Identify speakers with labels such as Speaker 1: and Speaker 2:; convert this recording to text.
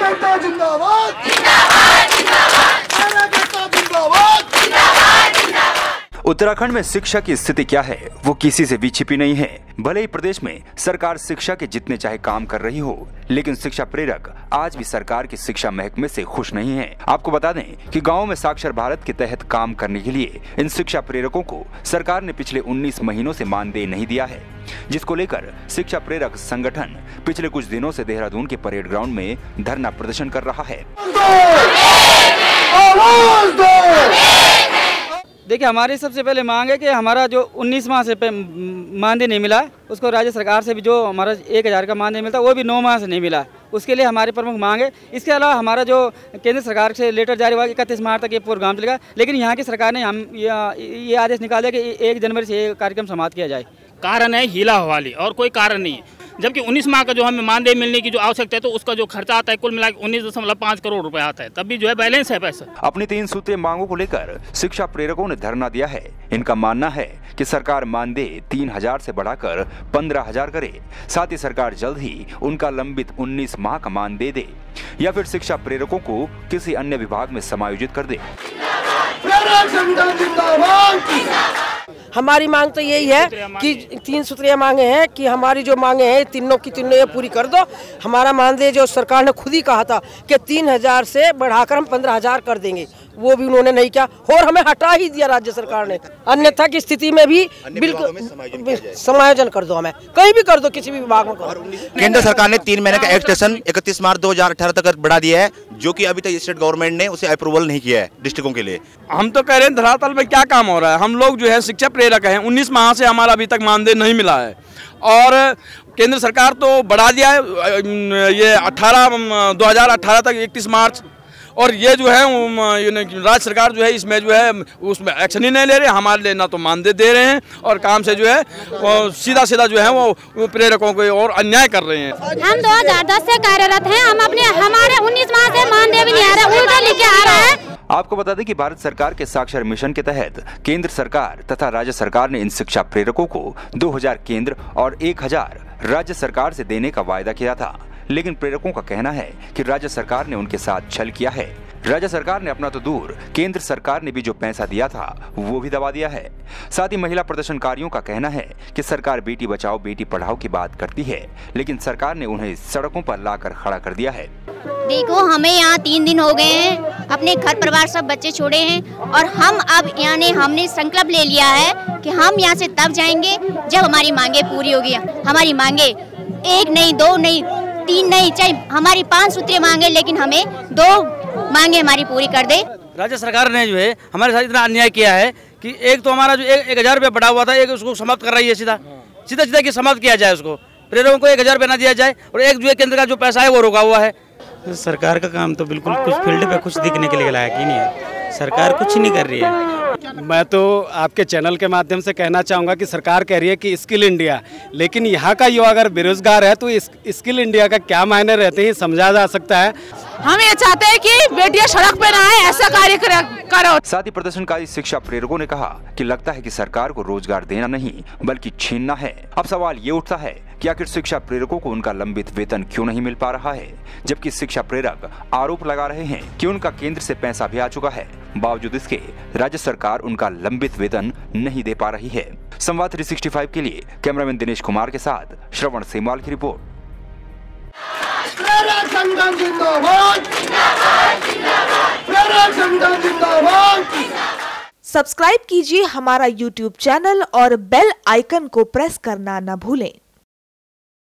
Speaker 1: कार्यकर्ता जिंदाबाद, कार्यकर्ता जिंदाबाद।
Speaker 2: उत्तराखंड में शिक्षा की स्थिति क्या है वो किसी से भी छिपी नहीं है। भले ही प्रदेश में सरकार शिक्षा के जितने चाहे काम कर रही हो, लेकिन शिक्षा प्रेरक आज भी सरकार की शिक्षा महकमे से खुश नहीं है। आपको बता दें कि गांवों में साक्षर भारत के तहत काम करने के लिए इन शिक्षा प्रेरकों को सरकार ने पिछले 19 महीनों से मानदेय नहीं दिया है, जिसको लेकर शिक्षा प्रेरक संगठन पिछले कुछ दिनों से देहरादून के परेड ग्राउंड में धरना प्रदर्शन कर रहा है।
Speaker 3: देखिए, हमारी सबसे पहले मांग है कि हमारा जो 19 माह से मानदेय नहीं मिला, उसको राज्य सरकार से भी जो हमारा 1000 का मानदेय मिलता वो भी 9 माह से नहीं मिला। उसके लिए हमारी प्रमुख मांग है। इसके अलावा हमारा जो केंद्र सरकार से लेटर जारी हुआ 31 मार्च तक ये प्रोग्राम चलेगा, लेकिन यहाँ की सरकार ने ये आदेश निकाला कि 1 जनवरी से ये कार्यक्रम समाप्त किया जाए।
Speaker 4: कारण है हीला हवाली और कोई कारण नहीं है। जबकि 19 माह का जो हमें मानदेय मिलने की जो आवश्यकता है, तो उसका जो खर्चा आता है कुल मिलाकर 19.5 करोड़ रुपए आता है, तब भी जो है बैलेंस है पैसा।
Speaker 2: अपनी 3 सूत्रीय मांगों को लेकर शिक्षा प्रेरकों ने धरना दिया है। इनका मानना है कि सरकार मानदेय 3000 से बढ़ाकर 15000 करे, साथ ही सरकार जल्द ही उनका लंबित 19 माह का मानदेय दे या फिर शिक्षा प्रेरकों को किसी अन्य विभाग में समायोजित कर दे।
Speaker 5: हमारी मांग तो यही है कि 3 सूत्रीय मांगे हैं कि हमारी जो मांगे हैं तीनों की तीनों ये पूरी कर दो। हमारा मानदेय जो सरकार ने खुद ही कहा था कि 3000 से बढ़ाकर हम 15000 कर देंगे, वो भी उन्होंने नहीं किया और हमें हटा ही दिया राज्य सरकार ने। अन्यथा की स्थिति में भी बिल्कुल समायोजन कर दो, हमें कहीं भी कर दो, किसी भी विभाग में करो।
Speaker 6: केंद्र सरकार ने 3 महीने का एक्सटेंशन 31 मार्च 2018 तक बढ़ा दिया है, जो कि अभी तक स्टेट गवर्नमेंट ने उसे अप्रूवल नहीं किया है डिस्ट्रिक्टों के लिए।
Speaker 7: हम तो कह रहे हैं धरातल में क्या काम हो रहा है। हम लोग जो है शिक्षा प्रेरक हैं, 19 माह से हमारा अभी तक मानदेय नहीं मिला है और केंद्र सरकार तो बढ़ा दिया है ये 2018 तक 31 मार्च, और ये जो है राज्य सरकार जो है इसमें जो है उसमें एक्शन ही नहीं ले रहे। हमारे लिए ना तो मानदेय दे रहे हैं और काम से जो है सीधा जो है वो प्रेरकों को और अन्याय कर रहे हैं।
Speaker 8: हम 2010 से कार्यरत हैं, हमारे 19 माह से मानदेय भी नहीं आ रहा, उल्टा लेके आ रहा है।
Speaker 2: आपको बता दें कि भारत सरकार के साक्षर मिशन के तहत केंद्र सरकार तथा राज्य सरकार ने इन शिक्षा प्रेरकों को 2000 केंद्र और 1000 राज्य सरकार से देने का वायदा किया था, लेकिन प्रेरकों का कहना है कि राज्य सरकार ने उनके साथ छल किया है। राज्य सरकार ने अपना तो दूर, केंद्र सरकार ने भी जो पैसा दिया था वो भी दबा दिया है। साथ ही महिला प्रदर्शनकारियों का कहना है कि सरकार बेटी बचाओ बेटी पढ़ाओ की बात करती है, लेकिन सरकार ने उन्हें सड़कों पर लाकर खड़ा कर दिया है।
Speaker 8: देखो, हमें यहाँ 3 दिन हो गए हैं, अपने घर परिवार सब बच्चे छोड़े हैं और हम अब हमने संकल्प ले लिया है कि हम यहाँ से तब जाएंगे जब हमारी मांगे पूरी होगी। हमारी मांगे 1 नहीं, 2 नहीं, 3 नहीं, चाहे हमारी 5 सूत्रीय मांगे, लेकिन हमें 2 मांगे हमारी पूरी कर दे।
Speaker 3: राज्य सरकार ने जो है हमारे साथ इतना अन्याय किया है कि एक तो हमारा जो 1000 रुपया बढ़ा हुआ था, एक उसको समाप्त कर रही है सीधा कि समाप्त किया जाए, उसको प्रेरकों को 1000 रुपया ना दिया जाए, और एक जो है केंद्र का जो पैसा है वो रोका हुआ है।
Speaker 9: सरकार का काम तो बिल्कुल कुछ फील्ड पे कुछ दिखने के लिए लायक ही नहीं है। सरकार कुछ नहीं कर रही है।
Speaker 7: मैं तो आपके चैनल के माध्यम से कहना चाहूँगा कि सरकार कह रही है कि स्किल इंडिया, लेकिन यहाँ का युवा अगर बेरोजगार है तो स्किल इंडिया का क्या मायने रहते हैं समझा जा सकता है।
Speaker 5: हम ये चाहते हैं कि बेटियां सड़क पे ना आए, ऐसा कार्य करो।
Speaker 2: साथ ही प्रदर्शनकारी शिक्षा प्रेरकों ने कहा कि लगता है कि सरकार को रोजगार देना नहीं बल्कि छीनना है। अब सवाल ये उठता है कि आखिर शिक्षा प्रेरकों को उनका लंबित वेतन क्यों नहीं मिल पा रहा है, जबकि शिक्षा प्रेरक आरोप लगा रहे हैं कि उनका केंद्र से पैसा भी आ चुका है, बावजूद इसके राज्य सरकार उनका लंबित वेतन नहीं दे पा रही है। संवाद 365 के लिए कैमरामैन दिनेश कुमार के साथ श्रवण सेमवाल की रिपोर्ट।
Speaker 10: सब्सक्राइब कीजिए हमारा YouTube चैनल और बेल आइकन को प्रेस करना न भूलें।